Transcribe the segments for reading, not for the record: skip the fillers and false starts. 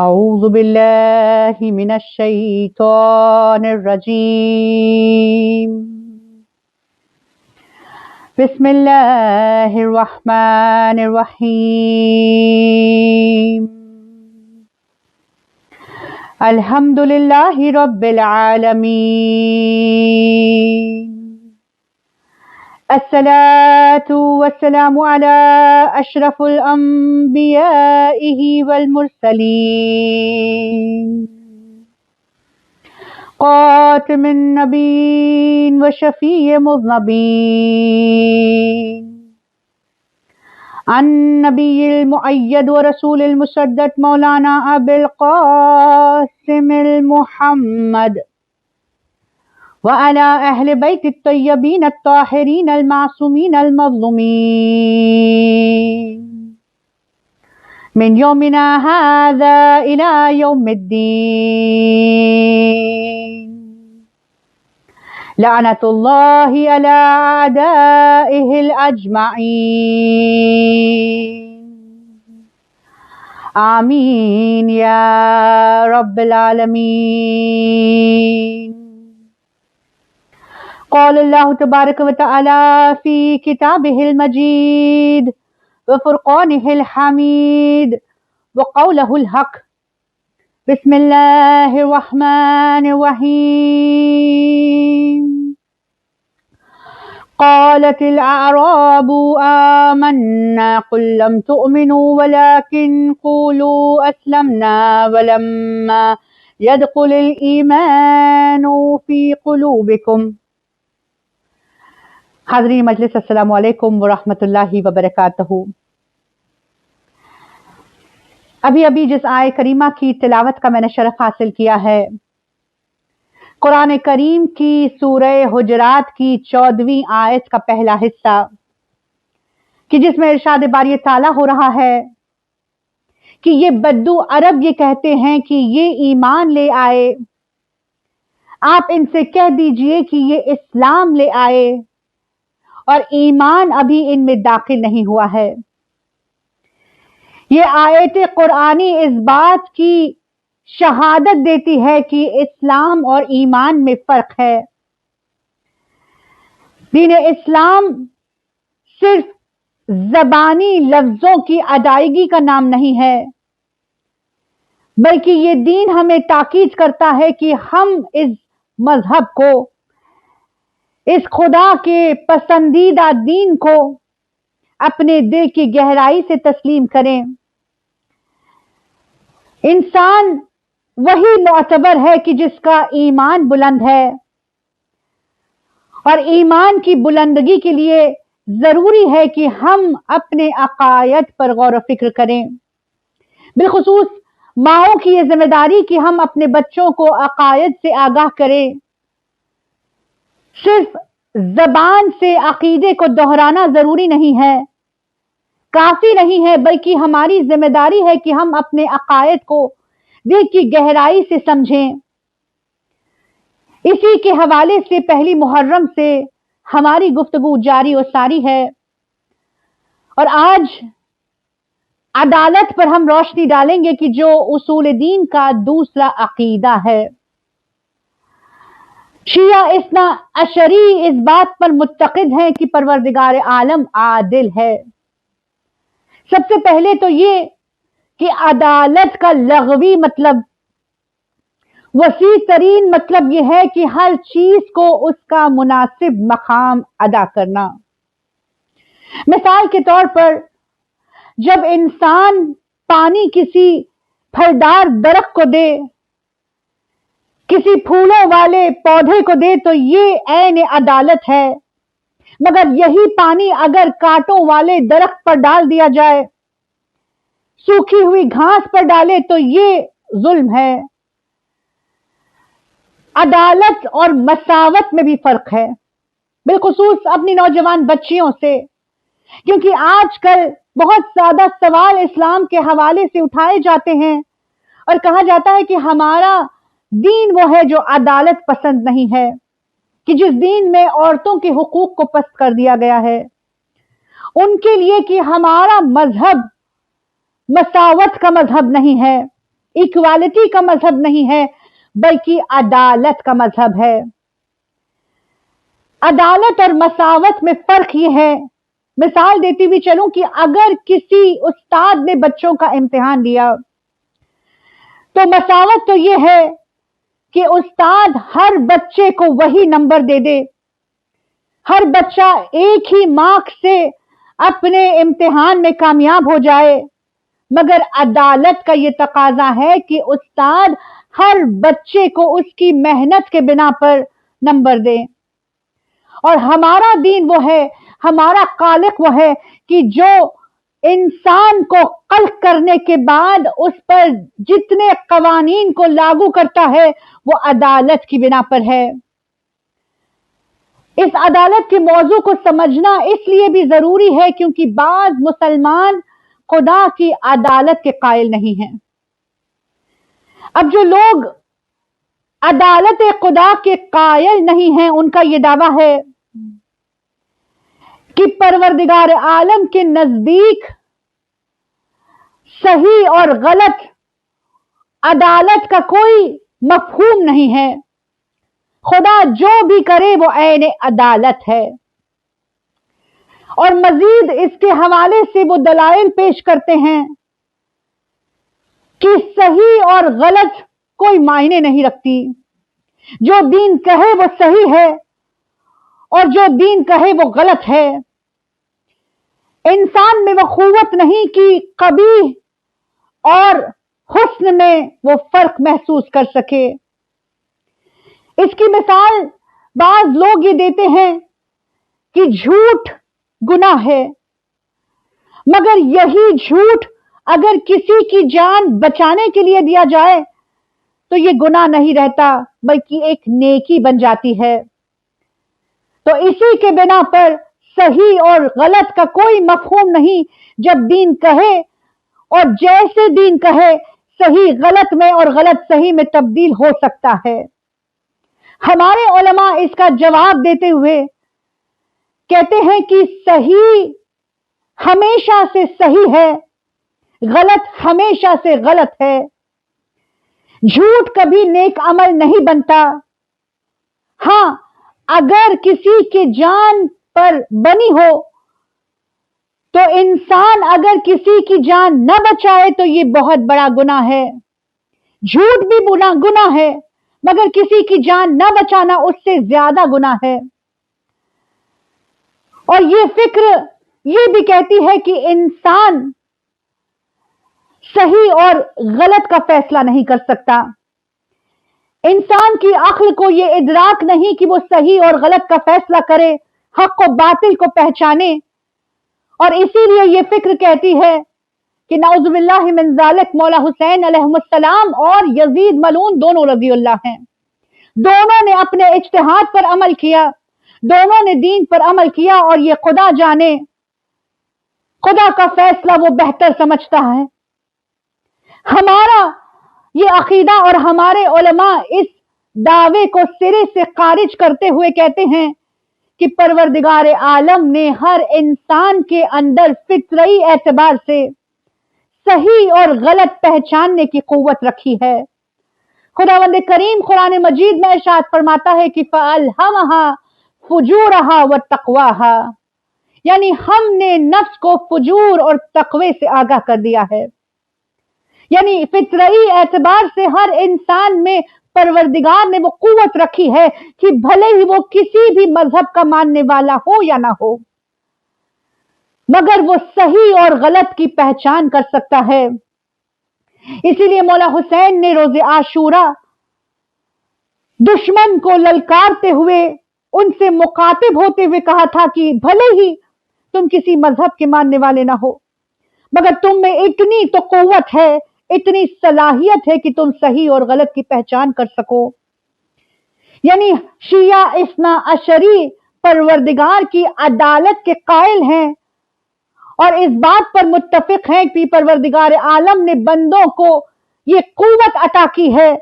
أعوذ بالله من الشيطان الرجيم بسم الله الرحمن الرحيم الحمد لله رب العالمين الصلاة والسلام على أشرف الأنبياء والمرسلين خاتم النبيين وشفيع المذنبين النبي المؤيد ورسول المسدد مولانا أبي القاسم المحمد وعلى أهل بيت الطيبين الطاهرين المعصومين المظلومين من يومنا هذا إلى يوم الدين لعنة الله على أعدائه الأجمعين آمين يا رب العالمين. قال الله تبارك وتعالى في كتابه المجيد وفرقانه الحميد وقوله الحق بسم الله الرحمن الرحيم قالت الأعراب آمنا قل لم تؤمنوا ولكن قولوا أسلمنا ولما يدخل الإيمان في قلوبكم. حاضرین مجلس السلام علیکم ورحمۃ اللہ وبرکاتہ. ابھی جس آیت کریمہ کی تلاوت کا میں نے شرف حاصل کیا ہے قرآن کریم کی سورہ حجرات کی 14ویں آیت کا پہلا حصہ کہ جس میں ارشاد باری تعالیٰ ہو رہا ہے کہ یہ بدو عرب یہ کہتے ہیں کہ یہ ایمان لے آئے، آپ ان سے کہہ دیجئے کہ یہ اسلام لے آئے اور ایمان ابھی ان میں داخل نہیں ہوا ہے. یہ آیت قرآنی اس بات کی شہادت دیتی ہے کہ اسلام اور ایمان میں فرق ہے. دین اسلام صرف زبانی لفظوں کی ادائیگی کا نام نہیں ہے، بلکہ یہ دین ہمیں تاکید کرتا ہے کہ ہم اس مذہب کو، اس خدا کے پسندیدہ دین کو اپنے دل کی گہرائی سے تسلیم کریں. انسان وہی معتبر ہے کہ جس کا ایمان بلند ہے، اور ایمان کی بلندگی کے لیے ضروری ہے کہ ہم اپنے عقائد پر غور و فکر کریں. بالخصوص ماؤں کی یہ ذمہ داری کہ ہم اپنے بچوں کو عقائد سے آگاہ کریں. صرف زبان سے عقیدے کو دہرانا ضروری نہیں ہے، کافی نہیں ہے، بلکہ ہماری ذمہ داری ہے کہ ہم اپنے عقائد کو دل کی گہرائی سے سمجھیں. اسی کے حوالے سے پہلی محرم سے ہماری گفتگو جاری و ساری ہے، اور آج عدالت پر ہم روشنی ڈالیں گے کہ جو اصول دین کا دوسرا عقیدہ ہے. شیعہ اثنا عشری اس بات پر متقد ہیں کہ پروردگار عالم عادل ہے. سب سے پہلے تو یہ کہ عدالت کا لغوی مطلب، وسیع ترین مطلب یہ ہے کہ ہر چیز کو اس کا مناسب مقام ادا کرنا. مثال کے طور پر جب انسان پانی کسی پھلدار درخت کو دے، کسی پھولوں والے پودے کو دے تو یہ عین عدالت ہے، مگر یہی پانی اگر کانٹوں والے درخت پر ڈال دیا جائے، سوکھی ہوئی گھاس پر ڈالے تو یہ ظلم ہے. عدالت اور مساوت میں بھی فرق ہے، بالخصوص اپنی نوجوان بچیوں سے، کیونکہ آج کل بہت زیادہ سوال اسلام کے حوالے سے اٹھائے جاتے ہیں اور کہا جاتا ہے کہ ہمارا دین وہ ہے جو عدالت پسند نہیں ہے، کہ جس دین میں عورتوں کے حقوق کو پست کر دیا گیا ہے. ان کے لیے کہ ہمارا مذہب مساوت کا مذہب نہیں ہے، इक्वालिटी का मजहब नहीं है, बल्कि अदालत का मजहब है। अदालत और मसावत में फर्क ये है, मिसाल देती हुई चलूं कि अगर किसी उस्ताद ने बच्चों का इम्तिहान लिया तो मसावत तो ये है कि उस्ताद हर बच्चे को वही नंबर दे दे, हर बच्चा एक ही मार्क्स से अपने इम्तिहान में कामयाब हो जाए। मगर अदालत का ये तकाजा है कि उस्ताद हर बच्चे को उसकी मेहनत के बिना पर नंबर दे। और हमारा दीन वो है, हमारा खालिक वो है कि जो इंसान को खल्क करने के बाद उस पर जितने कवानीन को लागू करता है वो अदालत की बिना पर है। इस अदालत के मौजू को समझना इसलिए भी जरूरी है क्योंकि बाज मुसलमान खुदा की अदालत के कायल नहीं हैं। अब जो लोग अदालत खुदा के कायल नहीं हैं, उनका यह दावा है कि परवरदिगार आलम के नजदीक सही और गलत अदालत का कोई मफहूम नहीं है। खुदा जो भी करे वो ऐन अदालत है। और मजीद इसके हवाले से वो दलाइल पेश करते हैं कि सही और गलत कोई मायने नहीं रखती। जो दीन कहे वो सही है और जो दीन कहे वो गलत है। इंसान में वो कुव्वत नहीं कि कबीह और हुस्न में वो फर्क महसूस कर सके। इसकी मिसाल बाज लोग ये देते हैं कि झूठ गुनाह है, मगर यही झूठ अगर किसी की जान बचाने के लिए दिया जाए तो ये गुनाह नहीं रहता बल्कि एक नेकी बन जाती है। तो इसी के बिना पर सही और गलत का कोई मफहूम नहीं। जब दीन कहे और जैसे दीन कहे सही गलत में और गलत सही में तब्दील हो सकता है। हमारे उलमा इसका जवाब देते हुए कहते हैं कि सही हमेशा से सही है, गलत हमेशा से गलत है। झूठ कभी नेक अमल नहीं बनता। हां, अगर किसी के जान पर बनी हो तो इंसान अगर किसी की जान न बचाए तो ये बहुत बड़ा गुनाह है। झूठ भी गुनाह है, मगर किसी की जान न बचाना उससे ज्यादा गुनाह है। और ये फिक्र ये भी कहती है कि इंसान सही और गलत का फैसला नहीं कर सकता। इंसान की अक्ल को ये इदराक नहीं कि वो सही और गलत का फैसला करे, हक और बातिल को पहचाने। और इसीलिए ये फिक्र कहती है कि नाउज़ुबिल्लाहि मिन ज़ालिक मौला हुसैन अलैहिस्सलाम और यजीद मलून दोनों रज़ियल्लाहु हैं। दोनों ने अपने इज्तिहाद पर अमल किया, दोनों ने दीन पर अमल किया और ये खुदा जाने, खुदा का फैसला वो बेहतर समझता है। हमारा ये अकीदा और हमारे उलमा इस दावे को सिरे से खारिज करते हुए कहते हैं कि परवरदिगार आलम ने हर इंसान के अंदर फितरी एतबार से सही और गलत पहचानने की कुव्वत रखी है। खुदावंद करीम कुरान मजीद में इरशाद फरमाता है कि फ़अल्हमहा फुजूरहा व तक़वाहा, यानी हमने नफ्स को फुजूर और तकवे से आगाह कर दिया है। यानी फितरी एतबार से हर इंसान में परवरदिगार ने वो कुव्वत रखी है कि भले ही वो किसी भी मजहब का मानने वाला हो या ना हो, मगर वो सही और गलत की पहचान कर सकता है। इसीलिए मौला हुसैन ने रोज़े आशूरा दुश्मन को ललकारते हुए उनसे मुखातिब होते हुए कहा था कि भले ही तुम किसी मजहब के मानने वाले ना हो, मगर तुम में इतनी तो कुव्वत है, इतनी सलाहियत है कि तुम सही और गलत की पहचान कर सको। यानी शिया इस्ना अशरी परवरदिगार की अदालत के कायल हैं और इस बात पर मुत्तफिक हैं कि परवरदिगार आलम ने बंदों को ये कुव्वत अता की है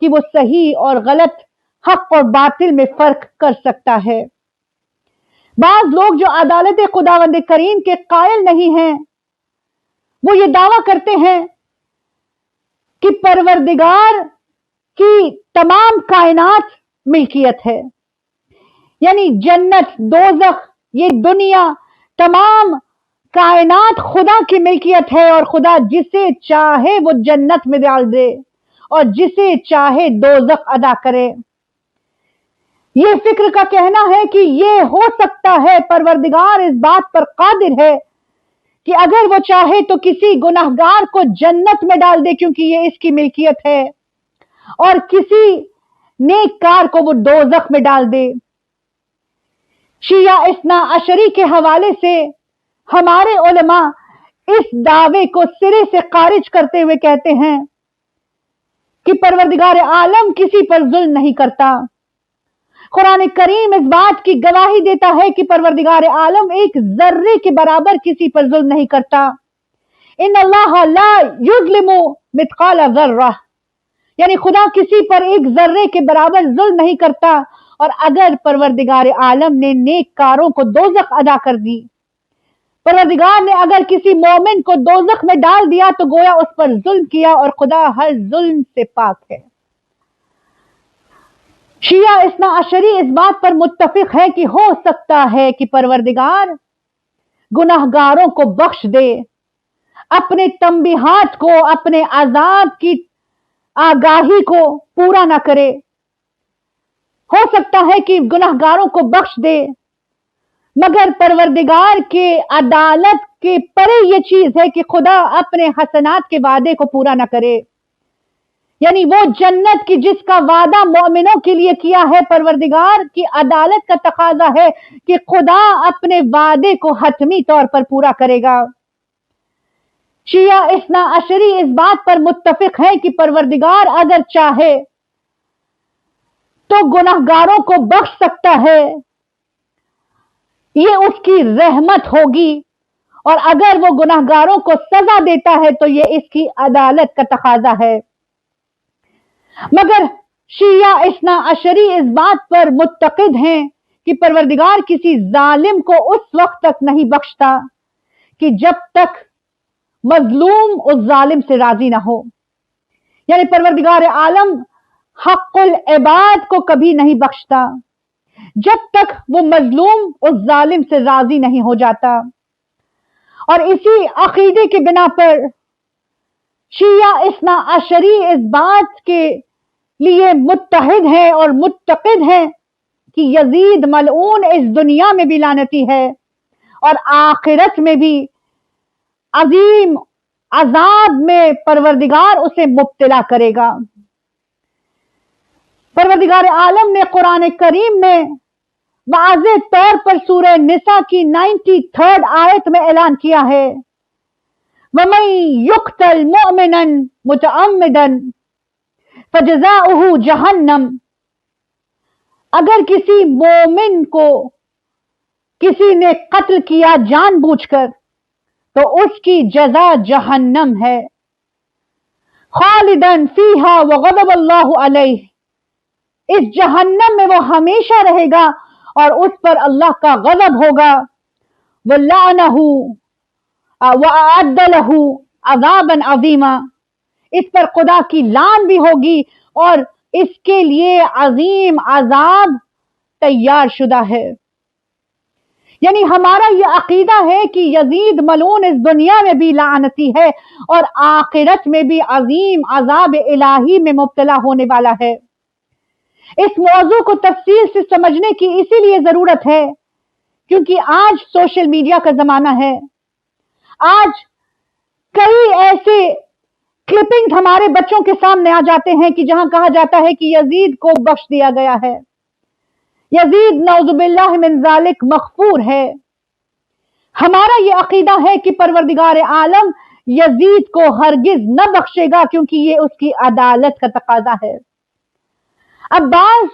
कि वो सही और गलत, हक और बातिल में फर्क कर सकता है। बाज लोग जो अदालत खुदावंद करीम के कायल नहीं हैं, वो ये दावा करते हैं कि परवरदिगार की तमाम कायनात मिल्कियत है, यानी जन्नत, दोज़ख, ये दुनिया, तमाम कायनात खुदा की मिल्कियत है और खुदा जिसे चाहे वो जन्नत में डाल दे और जिसे चाहे दोज़ख अदा करे। ये फिक्र का कहना है कि ये हो सकता है, परवरदिगार इस बात पर कादिर है कि अगर वो चाहे तो किसी गुनाहगार को जन्नत में डाल दे क्योंकि ये इसकी मिल्कियत है, और किसी नेककार को वो दोज़ख में डाल दे। शिया इस्ना अशरी के हवाले से हमारे उलमा इस दावे को सिरे से खारिज करते हुए कहते हैं कि परवरदिगार आलम किसी पर जुल्म नहीं करता। कुरान करीम इस बात की गवाही देता है कि परवरदिगार आलम एक जर्रे के बराबर किसी पर जुल्म नहीं करता। इन्नल्लाह ला युज़्लिमु मिथक़ाल ज़र्रा, यानी खुदा किसी पर एक जर्रे के बराबर जुल्म नहीं करता। और अगर परवरदिगार आलम ने नेककारों को दोज़ख अदा कर दी, परवरदिगार ने अगर किसी मोमिन को दोज़ख में डाल दिया तो गोया उस पर जुल्म किया और खुदा हर जुल्म से पाक है। शिया इस्ना अशरी इस बात पर मुत्तफिक है कि हो सकता है कि परवरदिगार गुनाहगारों को बख्श दे, अपने तंबीहात को, अपने अजाब की आगाही को पूरा ना करे। हो सकता है कि गुनाहगारों को बख्श दे, मगर परवरदिगार के अदालत के परे ये चीज है कि खुदा अपने हसनात के वादे को पूरा ना करे, यानी वो जन्नत की जिसका वादा मोमिनों के लिए किया है, परवरदिगार की अदालत का तकाजा है कि खुदा अपने वादे को हतमी तौर पर पूरा करेगा। शिया इस्ना अशरी इस बात पर मुत्तफिक है कि परवरदिगार अगर चाहे तो गुनाहगारों को बख्श सकता है, ये उसकी रहमत होगी, और अगर वो गुनाहगारों को सजा देता है तो ये इसकी अदालत का तकाजा है। मगर शिया इस्ना अशरी इस बात पर मुत्तकिद हैं कि परवरदिगार किसी जालिम को उस वक्त तक नहीं बख्शता कि जब तक मजलूम उस जालिम से राजी ना हो, यानी परवरदिगार आलम हक़ुल इबाद को कभी नहीं बख्शता जब तक वो मजलूम उस जालिम से राजी नहीं हो जाता। और इसी अकीदे के बिना पर शिया इस्ना अशरी इस बात के लिए मुत्तहिद है और मुत्तकिद है कि यजीद मलऊन इस दुनिया में भी लानती है और आखिरत में भी अजीम अजाब में परवरदिगार उसे मुब्तला करेगा। परवरदिगार आलम ने कुरान करीम में वाज़ेह तौर पर सूरह निसा की 93 आयत में ऐलान किया है, वमन युक्तल मुअमिनन मुतअम्मिदन फजज़ाउहु जहन्नम, अगर किसी मोमिन को किसी ने कत्ल किया जानबूझकर तो उसकी जजा जहन्नम है, खालिदन फीहा व गज़ब अल्लाहु अलैहि, इस जहन्नम में वो हमेशा रहेगा और उस पर अल्लाह का गज़ब होगा। वल्लानहु व अअद्द लहु अज़ाबन अज़ीमा, इस पर खुदा की लान भी होगी और इसके लिए अजीम अजाब तैयार शुदा है। यानी हमारा यह अकीदा है कि यजीद मलून इस दुनिया में भी लानती है और आखिरत में भी अजीम अजाब इलाही में मुब्तला होने वाला है। इस मौजू को तफसील से समझने की इसीलिए जरूरत है क्योंकि आज सोशल मीडिया का जमाना है। आज कई ऐसे क्लिपिंग हमारे बच्चों के सामने आ जाते हैं कि जहां कहा जाता है कि यजीद को बख्श दिया गया है, यजीद नौजुबिल्लाह मिन ज़ालिक मग़फ़ूर है। हमारा यह अकीदा है कि परवरदिगार आलम यजीद को हरगिज न बख्शेगा क्योंकि ये उसकी अदालत का तकाजा है। अब बाज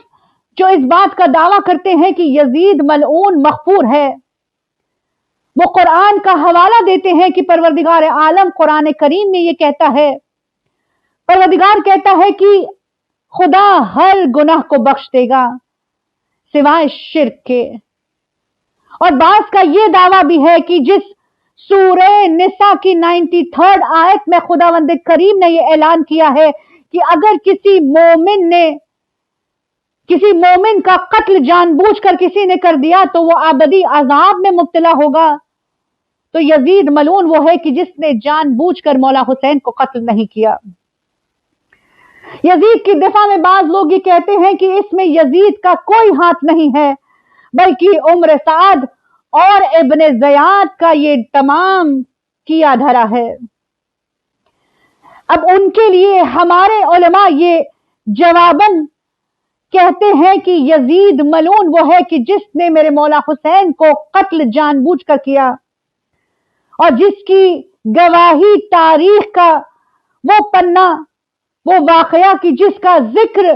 जो इस बात का दावा करते हैं कि यजीद मलऊन मग़फ़ूर है, वो कुरान का हवाला देते हैं कि परवरदिगार आलम कुरान करीम में ये कहता है, परवरदिगार कहता है कि खुदा हर गुनाह को बख्श देगा सिवाय शिर्क के। और बास का ये दावा भी है कि जिस सूरह निसा की 93rd आयत में खुदावंद करीम ने ये ऐलान किया है कि अगर किसी मोमिन का कत्ल जानबूझकर किसी ने कर दिया तो वो अबदी अजाब में मुब्तला होगा। तो यजीद मलून वो है कि जिसने जानबूझकर मौला हुसैन को कत्ल नहीं किया। यजीद की दिफा में बाज लोग ये कहते हैं कि इसमें यजीद का कोई हाथ नहीं है, बल्कि उम्र साद और इब्ने ज़ियाद का ये तमाम किया धरा है। अब उनके लिए हमारे उलमा ये जवाबन कहते हैं कि यजीद मलून वो है कि जिसने मेरे मौला हुसैन को कत्ल जानबूझकर किया और जिसकी गवाही तारीख का वो पन्ना, वो वाकया की जिसका जिक्र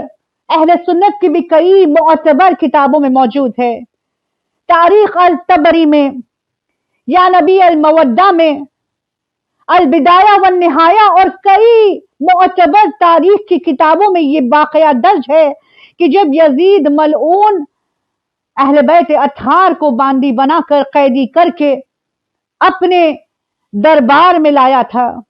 अहले सुन्नत की भी कई मुअतबर किताबों में मौजूद है। तारीख अल तबरी में, या नबी अल मवद्दा में, अल बिदाया व निहाया और कई मुअतबर तारीख की किताबों में ये वाकया दर्ज है कि जब यजीद मलऊन अहले बैत अत्हार को बांदी बनाकर कैदी करके अपने दरबार में लाया था,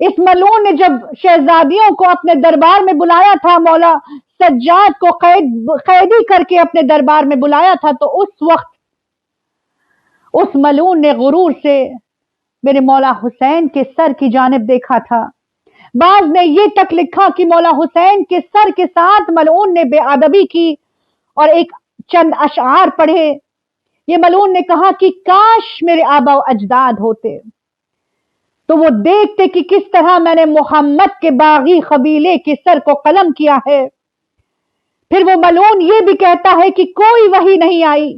इस मलऊन ने जब शहजादियों को अपने दरबार में बुलाया था, मौला सज्जाद को कैदी करके अपने दरबार में बुलाया था, तो उस वक्त उस मलऊन ने गुरूर से मेरे मौला हुसैन के सर की जानिब देखा था। बाज ने ये तक लिखा कि मौला हुसैन के सर के साथ मलऊन ने बेअदबी की और एक चंद अशआर पढ़े। ये मलऊन ने कहा कि काश मेरे आबा अजदाद होते तो वो देखते कि किस तरह मैंने मोहम्मद के बागी कबीले के सर को कलम किया है। फिर वो मलऊन ये भी कहता है कि कोई वही नहीं आई,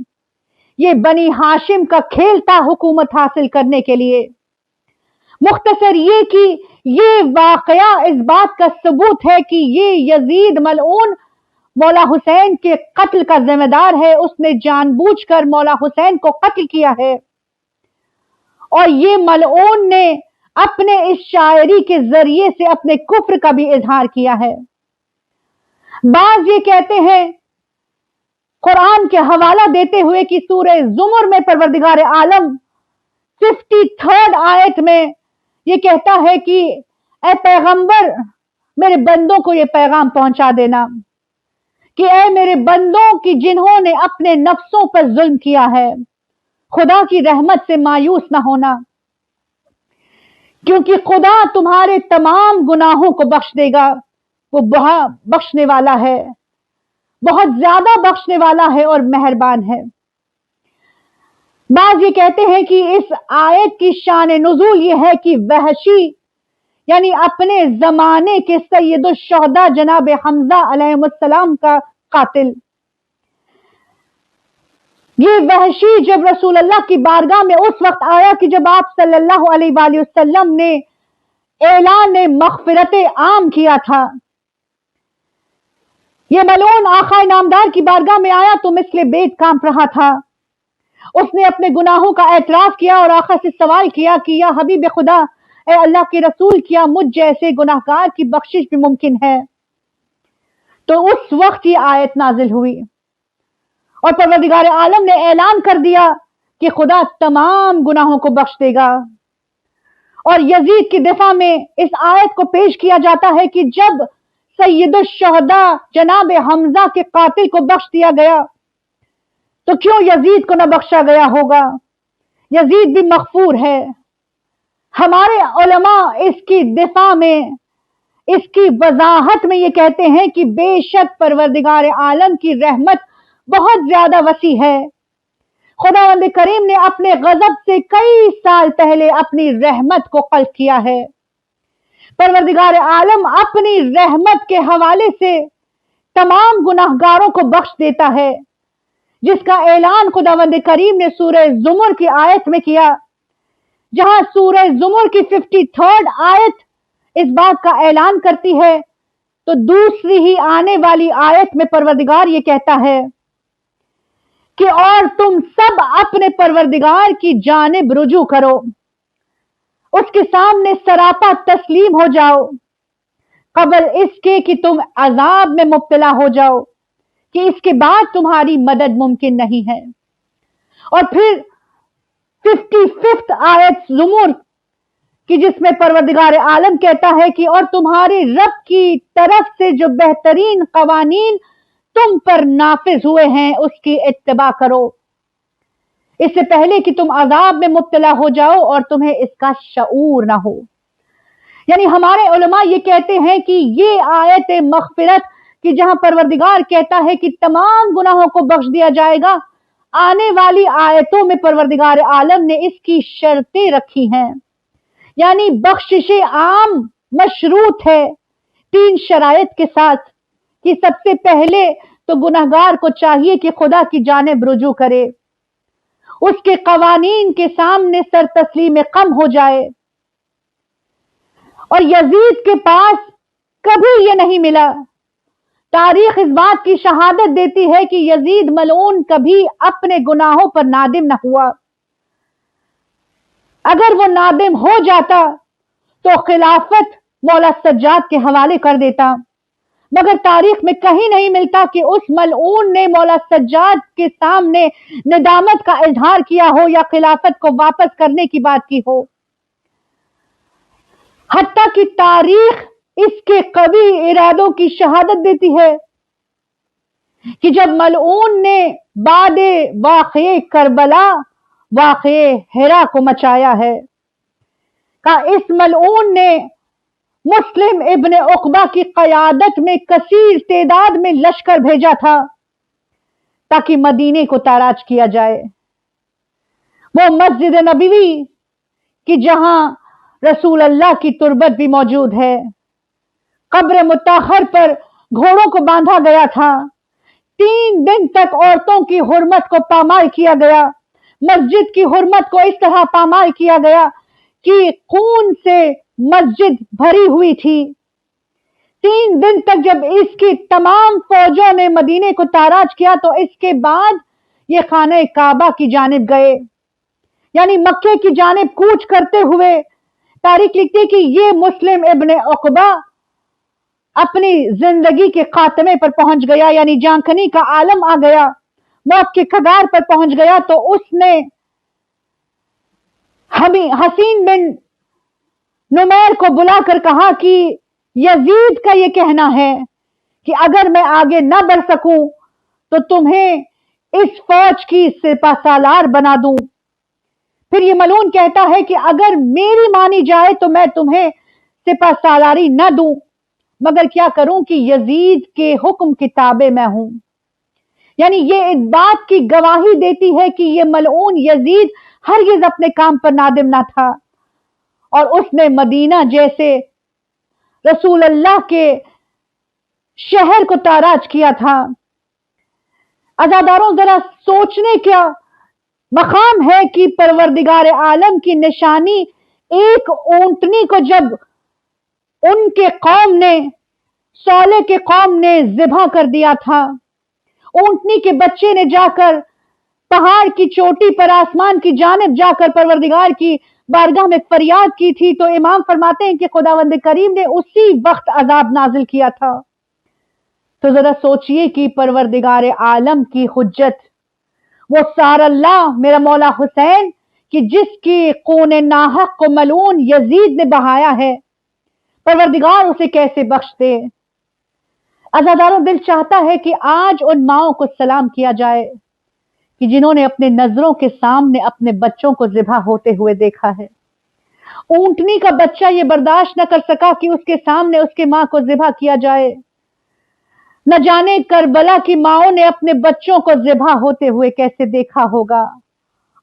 ये बनी हाशिम का खेल था हुकूमत हासिल करने के लिए। मुख्तसर ये कि ये वाकया इस बात का सबूत है कि ये यजीद मलऊन मौला हुसैन के कत्ल का जिम्मेदार है। उसने जानबूझकर मौला हुसैन को कत्ल किया है और ये मलऊन ने अपने इस शायरी के जरिए से अपने कुफ्र का भी इजहार किया है। बाज ये कहते हैं कुरान के हवाला देते हुए कि सूरह जुमर में परवरदिगार आलम 53rd आयत में ये कहता है कि ऐ पैगंबर मेरे बंदों को ये पैगाम पहुंचा देना कि ऐ मेरे बंदों की जिन्होंने अपने नफ्सों पर जुल्म किया है, खुदा की रहमत से मायूस ना होना, क्योंकि खुदा तुम्हारे तमाम गुनाहों को बख्श देगा। वो बहुत बख्शने वाला है, बहुत ज्यादा बख्शने वाला है और मेहरबान है। बाज ये कहते हैं कि इस आयत की शान नुज़ूल ये है कि वहशी यानी अपने जमाने के सैयदुल शुहदा जनाब हमजा अलैहिस्सलाम का कातिल, ये वहशी जब रसूल अल्लाह की बारगाह में उस वक्त आया कि जब आप सल्लल्लाहु अलैहि वसल्लम ने ऐलान मग़फ़िरत आम किया था, ये मलऊन आका नामदार की बारगाह में आया तो मिस्ले बेद कांप रहा था। उसने अपने गुनाहों का एतराफ किया और आका से सवाल किया कि या हबीब खुदा, ए अल्लाह के रसूल, क्या मुझ जैसे गुनाहगार की बख्शिश भी मुमकिन है? तो उस वक्त ये आयत नाजिल हुई और परवरदिगार आलम ने ऐलान कर दिया कि खुदा तमाम गुनाहों को बख्श देगा। और यजीद की दिफा में इस आयत को पेश किया जाता है कि जब सैयदुल शुहदा जनाब हमजा के कातिल को बख्श दिया गया तो क्यों यजीद को न बख्शा गया होगा? यजीद भी मगफूर है। हमारे उलमा इसकी दिफा में, इसकी वजाहत में ये कहते हैं कि बेशक परवरदिगार आलम की रहमत बहुत ज्यादा वसी है। खुदावंद करीम ने अपने गजब से कई साल पहले अपनी रहमत को कल्ब किया है। परवरदिगार आलम अपनी रहमत के हवाले से तमाम गुनाहगारों को बख्श देता है, जिसका ऐलान खुदावंद करीम ने सूरह जुमर की आयत में किया, जहां सूरह जुमर की 53rd आयत इस बात का ऐलान करती है, तो दूसरी ही आने वाली आयत में परवरदिगार ये कहता है कि और तुम सब अपने परवरदिगार की जानिब रुजू करो, उसके सामने सरापा तस्लीम हो जाओ, कबल इसके कि तुम अजाब में मुब्तला हो जाओ कि इसके बाद तुम्हारी मदद मुमकिन नहीं है। और फिर 55 आयत ज़ुमर कि जिसमें परवरदिगार आलम कहता है कि और तुम्हारे रब की तरफ से जो बेहतरीन कवानीन तुम पर नाफिज हुए हैं उसकी इत्तिबा करो, इससे पहले कि तुम अजाब में मुब्तला हो जाओ और तुम्हें इसका शऊर ना हो। यानी हमारे उलमा ये कहते हैं कि ये आयत मग़फ़िरत कि जहां परवरदिगार कहता है कि तमाम गुनाहों को बख्श दिया जाएगा, आने वाली आयतों में परवरदिगार आलम ने इसकी शर्तें रखी हैं। यानी बख्शिश आम मशरूत है 3 शराइत के साथ कि सबसे पहले तो गुनहगार को चाहिए कि खुदा की जानिब रुजू करे, उसके कवानीन के सामने सर तस्लीम कम हो जाए। और यजीद के पास कभी ये नहीं मिला। तारीख इस बात की शहादत देती है कि यजीद मलऊन कभी अपने गुनाहों पर नादिम न हुआ। अगर वो नादिम हो जाता तो खिलाफत मौला सज्जाद के हवाले कर देता, मगर तारीख में कहीं नहीं मिलता कि उस मलऊन ने मौला सज्जाद के सामने निदामत का इजहार किया हो या खिलाफत को वापस करने की बात की हो। हत्ता की तारीख इसके कभी इरादों की शहादत देती है कि जब मलऊन ने बादे वाक़े करबला वाक़े हिरा को मचाया है, का इस मलऊन ने मुस्लिम इब्न उक़बा की क़यादत में कसीर तादाद में लश्कर भेजा था ताकि मदीने को ताराज किया जाए। वो मस्जिद नबवी कि जहां रसूल अल्लाह की तुरबत भी मौजूद है, कब्र मुताहर पर घोड़ों को बांधा गया था। 3 दिन तक औरतों की हुर्मत को पामाल किया गया। मस्जिद की हुर्मत को इस तरह पामाल किया गया कि खून से मस्जिद भरी हुई थी। 3 दिन तक जब इसकी तमाम फौजों ने मदीने को ताराज किया तो इसके बाद ये खाने काबा की जानिब गए, यानी मक्के की जानिब कूच करते हुए तारीख लिखती कि ये मुस्लिम इब्न उक़बा अपनी जिंदगी के खात्मे पर पहुंच गया, यानी जानकनी का आलम आ गया, मौत के कगार पर पहुंच गया। तो उसने हसीन बिन नुमैर को बुलाकर कहा कि यजीद का यह कहना है कि अगर मैं आगे न बढ़ सकूं तो तुम्हें इस फौज की सिपाहसालार बना दूं। फिर ये मलून कहता है कि अगर मेरी मानी जाए तो मैं तुम्हें सिपाहसालारी न दूं, मगर क्या करूं कि यजीद के हुक्म की ताबे मैं हूं। यानी ये इस बात की गवाही देती है कि ये मलऊन यजीद हरगिज अपने काम पर नादिम ना था और उसने मदीना जैसे रसूल अल्लाह के शहर को ताराज किया था। अज़ादारों, जरा सोचने क्या मकाम है कि परवरदिगार आलम की निशानी एक ऊंटनी को जब उनके कौम ने, सौले के कौम ने ज़िबा कर दिया था, ऊंटनी के बच्चे ने जाकर पहाड़ की चोटी पर आसमान की जानिब जाकर परवरदिगार की बारगाह में फरियाद की थी, तो इमाम फरमाते हैं कि खुदावंद करीम ने उसी वक्त अजाब नाजिल किया था। तो जरा सोचिए कि परवरदिगार आलम की हुज्जत वो सारल्लाह मेरा मौला हुसैन कि जिसकी खून नाहक को मलून यजीद ने बहाया है, परवरदिगार उसे कैसे बख्श दे। अज़ादारों, दिल चाहता है कि आज उन माओं को सलाम किया जाए कि जिन्होंने अपने नजरों के सामने अपने बच्चों को ज़िबा होते हुए देखा है। ऊंटनी का बच्चा ये बर्दाश्त न कर सका कि उसके सामने उसके मां को ज़िबा किया जाए। न जाने करबला की माओं ने अपने बच्चों को ज़िबा होते हुए कैसे देखा होगा।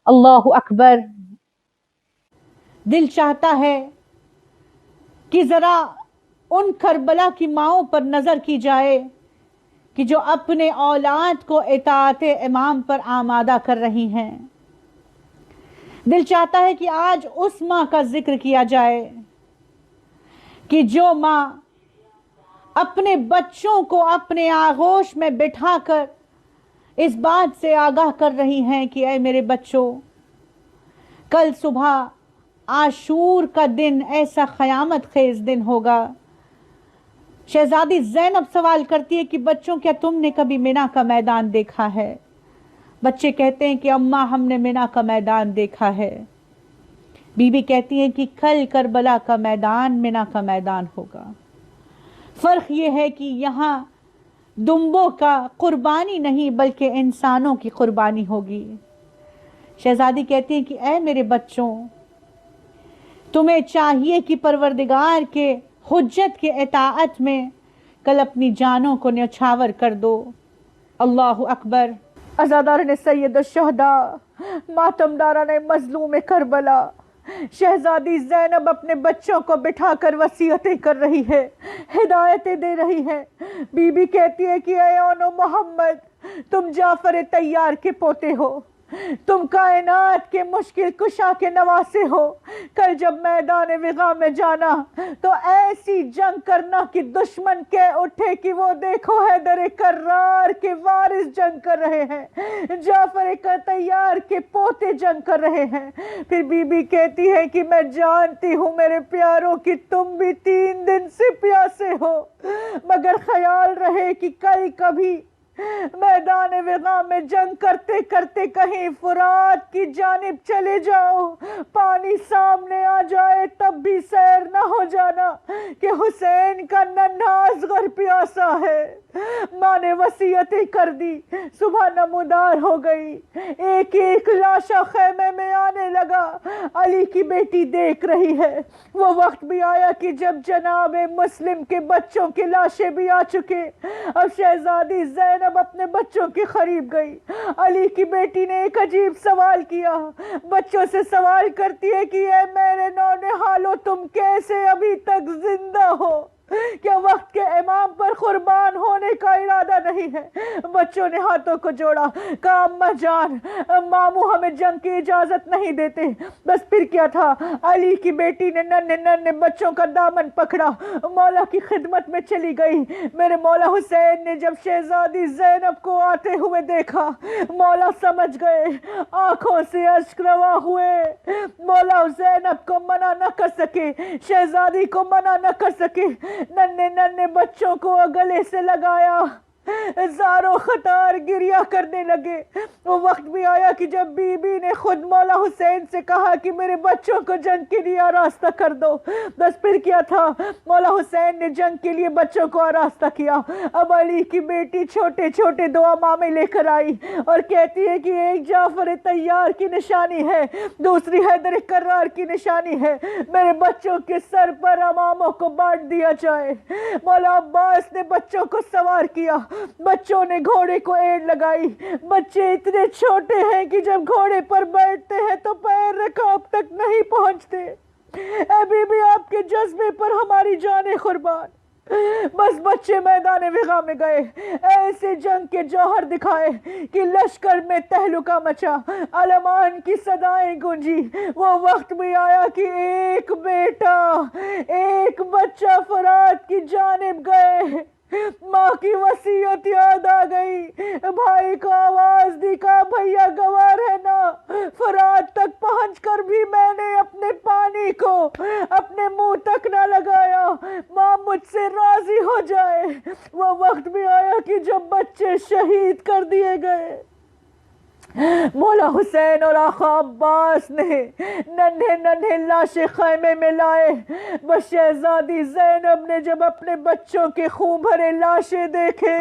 अल्लाहु अकबर। दिल चाहता है कि जरा उन करबला की माओं पर नजर की जाए कि जो अपने औलाद को इताअते इमाम पर आमादा कर रही हैं। दिल चाहता है कि आज उस मां का जिक्र किया जाए कि जो मां अपने बच्चों को अपने आगोश में बिठाकर इस बात से आगाह कर रही हैं कि ऐ मेरे बच्चों, कल सुबह आशूर का दिन ऐसा क़यामत खेज दिन होगा। शहजादी ज़ैनब सवाल करती है कि बच्चों, क्या तुमने कभी मिना का मैदान देखा है? بچے کہتے ہیں کہ اماں ہم نے مینا کا میدان دیکھا ہے، بی بی کہتی ہیں کہ کل کربلا کا میدان مینا کا میدان ہوگا۔ فرق یہ ہے کہ یہاں دمبوں کا قربانی نہیں بلکہ انسانوں کی قربانی ہوگی۔ شہزادی کہتی ہیں کہ اے میرے بچوں، تمہیں چاہیے کہ پروردگار کے حجت کے اطاعت میں کل اپنی جانوں کو نیچھاور کر دو۔ اللہ اکبر۔ عزاداران سید الشہداء، ماتمداران مظلوم کربلا، شہزادی زینب اپنے بچوں کو بٹھا کر وصیتیں کر رہی ہے، ہدایتیں دے رہی ہے۔ بی بی کہتی ہے کہ اے اونو محمد، تم جعفر طیار کے پوتے ہو، تم کائنات کے مشکل کشا کے نواسے ہو۔ کل جب میدان وغا میں جانا تو ایسی جنگ کرنا کہ دشمن کہہ اٹھے کہ وہ دیکھو حیدر کرار کے وارث جنگ کر رہے ہیں، جعفر طیار کے پوتے جنگ کر رہے ہیں۔ پھر بی بی کہتی ہے کہ میں جانتی ہوں میرے پیاروں کہ تم بھی 3 دن سے پیاسے ہو، مگر خیال رہے کہ کل کبھی میدان وغا میں جنگ کرتے کرتے کہیں فرات کی جانب چلے جاؤ، پانی سامنے آ جائے تب بھی سیر نہ ہو جانا کہ حسین کا ننھا اصغر پیاسا ہے۔ ماں نے وصیتیں کر دی۔ صبح نمودار ہو گئی، ایک ایک لاشا خیمے میں آنے لگا۔ علی کی بیٹی دیکھ رہی ہے۔ وہ وقت بھی آیا کہ جب جناب مسلم کے بچوں کے لاشیں بھی آ چکے۔ اب شہزادی زینب اپنے بچوں کے قریب گئی۔ علی کی بیٹی نے ایک عجیب سوال کیا، بچوں سے سوال کرتی ہے کہ اے میرے نونہالو، تم کیسے ابھی تک زندہ ہو؟ کیا وقت کے امام پر قربان ہونے کا ارادہ نہیں ہے؟ بچوں نے ہاتھوں کو جوڑا، کہا اماں جان، ماموں ہمیں جنگ کی اجازت نہیں دیتے۔ بس پھر کیا تھا، علی کی بیٹی نے ننھے ننھے بچوں کا دامن پکڑا، مولا کی خدمت میں چلی گئی۔ میرے مولا حسین نے جب شہزادی زینب کو آتے ہوئے دیکھا، مولا سمجھ گئے، آنکھوں سے اشک روا ہوئے۔ مولا زینب کو منع نہ کر سکے، شہزادی کو منع نہ کر سکے، ننھے ننھے بچوں کو گلے سے لگایا، زاروں خطار گریہ کرنے لگے۔ وہ وقت بھی آیا کہ جب بی بی نے خود مولا حسین سے کہا کہ میرے بچوں کو جنگ کے لیے آراستہ کر دو۔ بس پھر کیا تھا، مولا حسین نے جنگ کے لیے بچوں کو آراستہ کیا۔ اب علی کی بیٹی چھوٹے چھوٹے 2 امامے لے کر آئی اور کہتی ہے کہ ایک جعفر طیار کی نشانی ہے، دوسری حیدر کرار کی نشانی ہے، میرے بچوں کے سر پر اماموں کو بانٹ دیا جائے۔ مولا عباس نے بچوں کو سوار کیا، بچوں نے گھوڑے کو ایڑ لگائی۔ بچے اتنے چھوٹے ہیں کہ جب گھوڑے پر بیٹھتے ہیں تو پیر رکاب تک نہیں پہنچتے۔ اے بی بی، آپ کے جذبے پر ہماری جانیں قربان۔ بس بچے میدان وغا میں گئے، ایسے جنگ کے جوہر دکھائے کہ لشکر میں تہلکہ مچا، علمان کی صدائیں گونجی۔ وہ وقت بھی آیا کہ ایک بیٹا، ایک بچہ فرات کی جانب گئے۔ ماں کی وصیت یاد آ گئی، بھائی کو آواز دی، کہا بھیا گوار ہے نا، فرات تک پہنچ کر بھی میں نے اپنے پانی کو اپنے منہ تک نہ لگایا، ماں مجھ سے راضی ہو جائے۔ وہ وقت بھی آیا کہ جب بچے شہید کر دیے گئے، مولا حسین اور آقا عباس نے ننھے ننھے لاشیں خیمے میں لائے۔ بس شہزادی زینب نے جب اپنے بچوں کے خون بھرے لاشیں دیکھے،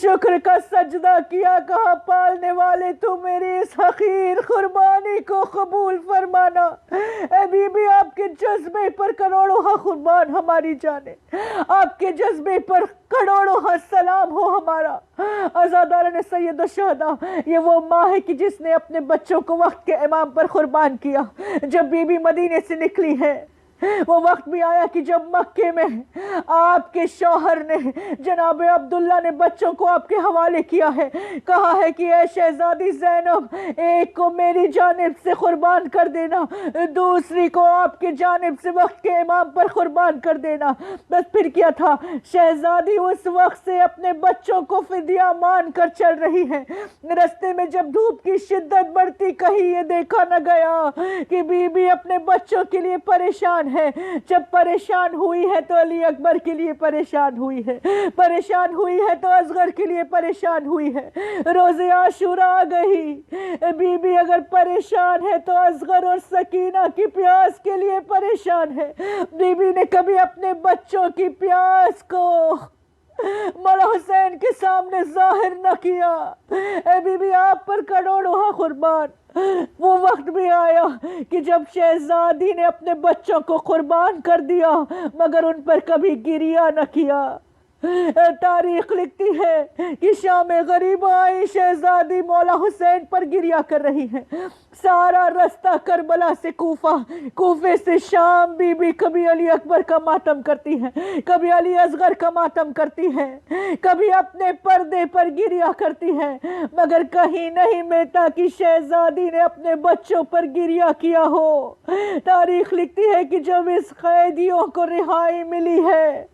شکر کا سجدہ کیا، کہا پالنے والے تو میری اس حقیر قربانی کو قبول فرمانا۔ اے بی بی، آپ کے جذبے پر کروڑوں قربان ہماری جانیں، آپ کے جذبے پر کروڑوں سلام ہو ہمارا۔ عزاداران سید الشہداء، یہ وہ ماں ہے کہ جس نے اپنے بچوں کو وقت کے امام پر قربان کیا۔ جب بی بی مدینے سے نکلی ہے، وہ وقت بھی آیا کہ جب مکے میں آپ کے شوہر نے جناب عبداللہ نے بچوں کو آپ کے حوالے کیا ہے، کہا ہے کہ اے شہزادی زینب، ایک کو میری جانب سے قربان کر دینا، دوسری کو آپ کے جانب سے وقت کے امام پر قربان کر دینا۔ بس پھر کیا تھا، شہزادی اس وقت سے اپنے بچوں کو فدیہ مان کر چل رہی ہے۔ رستے میں جب دھوپ کی شدت بڑھتی، کہیں یہ دیکھا نہ گیا کہ بی بی اپنے بچوں کے لیے پریشان ہے. جب پریشان ہوئی ہے تو علی اکبر کے لیے پریشان ہوئی ہے, پریشان ہوئی ہے تو اصغر کے لیے پریشان ہوئی ہے. روز عاشورہ آ گئی, بی بی اگر پریشان ہے تو اصغر اور سکینہ کی پیاس کے لیے پریشان ہے. بی بی نے کبھی اپنے بچوں کی پیاس کو مولا حسین کے سامنے ظاہر نہ کیا. اے بی بی آپ پر کروڑوں ہاں قربان. وہ وقت بھی آیا کہ جب شہزادی نے اپنے بچوں کو قربان کر دیا مگر ان پر کبھی گریہ نہ کیا. تاریخ لکھتی ہے کہ شام غریبہ آئی, شہزادی مولا حسین پر گریہ کر رہی ہے. سارا رستہ کربلا سے کوفہ, کوفے سے شام, بی بی کبھی علی اکبر کا ماتم کرتی ہے, کبھی علی اصغر کا ماتم کرتی ہے, کبھی اپنے پردے پر گریہ کرتی ہے, مگر کہیں نہیں ملتا کہ شہزادی نے اپنے بچوں پر گریہ کیا ہو. تاریخ لکھتی ہے کہ جب اس قیدیوں کو رہائی ملی ہے,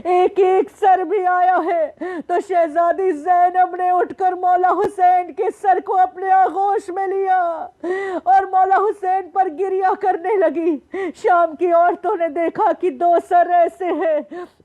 ایک ایک سر بھی آیا ہے, تو شہزادی زینب نے اٹھ کر مولا حسین کے سر کو اپنے آغوش میں لیا اور مولا حسین پر گریہ کرنے لگی. شام کی عورتوں نے دیکھا کہ دو سر ایسے ہیں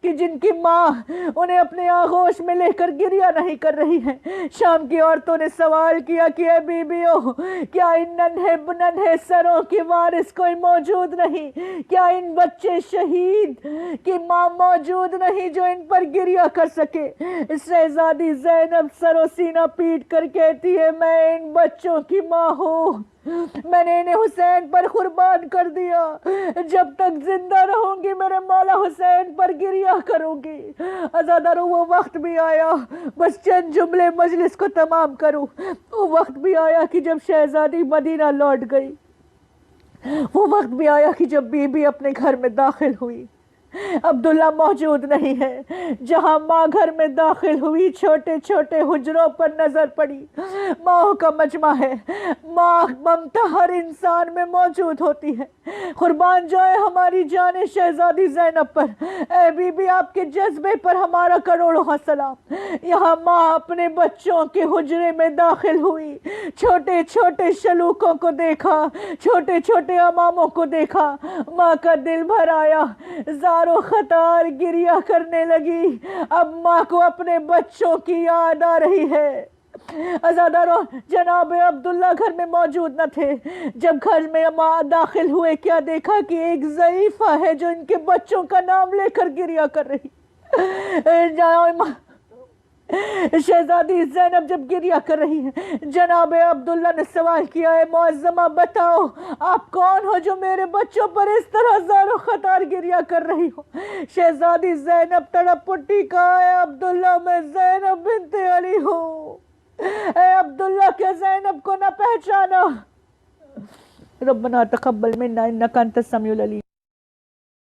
کہ جن کی ماں انہیں اپنے آغوش میں لے کر گریہ نہیں کر رہی ہے. شام کی عورتوں نے سوال کیا کہ اے بیویو, کیا ان ننھے سروں کے وارث کوئی موجود نہیں؟ کیا ان بچے شہید کی ماں موجود نہیں جو ان پر گریہ کر سکے؟ شہزادی زینب سر و سینہ پیٹ کر کہتی ہے, میں ان بچوں کی ماں ہوں, میں نے انہیں حسین پر قربان کر دیا, جب تک زندہ رہوں گی میرے مولا حسین پر گریہ کروں گی. عزادارو وہ وقت بھی آیا, بس چند جملے مجلس کو تمام کروں. وہ وقت بھی آیا کہ جب شہزادی مدینہ لوٹ گئی. وہ وقت بھی آیا کہ جب بی بی اپنے گھر میں داخل ہوئی, عبداللہ موجود نہیں ہے. جہاں ماں گھر میں داخل ہوئی چھوٹے چھوٹے حجروں پر نظر پڑی. ماں کا مجمع ہے, ماں ممتا ہر انسان میں موجود ہوتی ہے. قربان جائے ہماری جان شہزادی زینب پر. اے بی بی آپ کے جذبے پر ہمارا کروڑوں سلام. یہاں ماں اپنے بچوں کے حجرے میں داخل ہوئی, چھوٹے چھوٹے شلوکوں کو دیکھا, چھوٹے چھوٹے اماموں کو دیکھا. ماں کا دل بھر آیا, زارو خطار گریہ کرنے لگی. اب ماں کو اپنے بچوں کی یاد آ رہی ہے. عزادارو جناب عبداللہ گھر میں موجود نہ تھے. جب گھر میں ماں داخل ہوئے کیا دیکھا کہ ایک ضعیفہ ہے جو ان کے بچوں کا نام لے کر گریہ کر رہی. شہزادی زینب جب گریہ کر رہی ہے, جناب عبداللہ نے سوال کیا, ہے معظمہ بتاؤ آپ کون ہو جو میرے بچوں پر اس طرح زار و خطار گریہ کر رہی ہو؟ شہزادی زینب تڑپ پٹی, کہا ہے عبداللہ میں زینب بنت علی ہوں. اے عبداللہ کیا زینب کو نہ پہچانا؟ ربنا تقبل منا انک انت السمیع العلیم.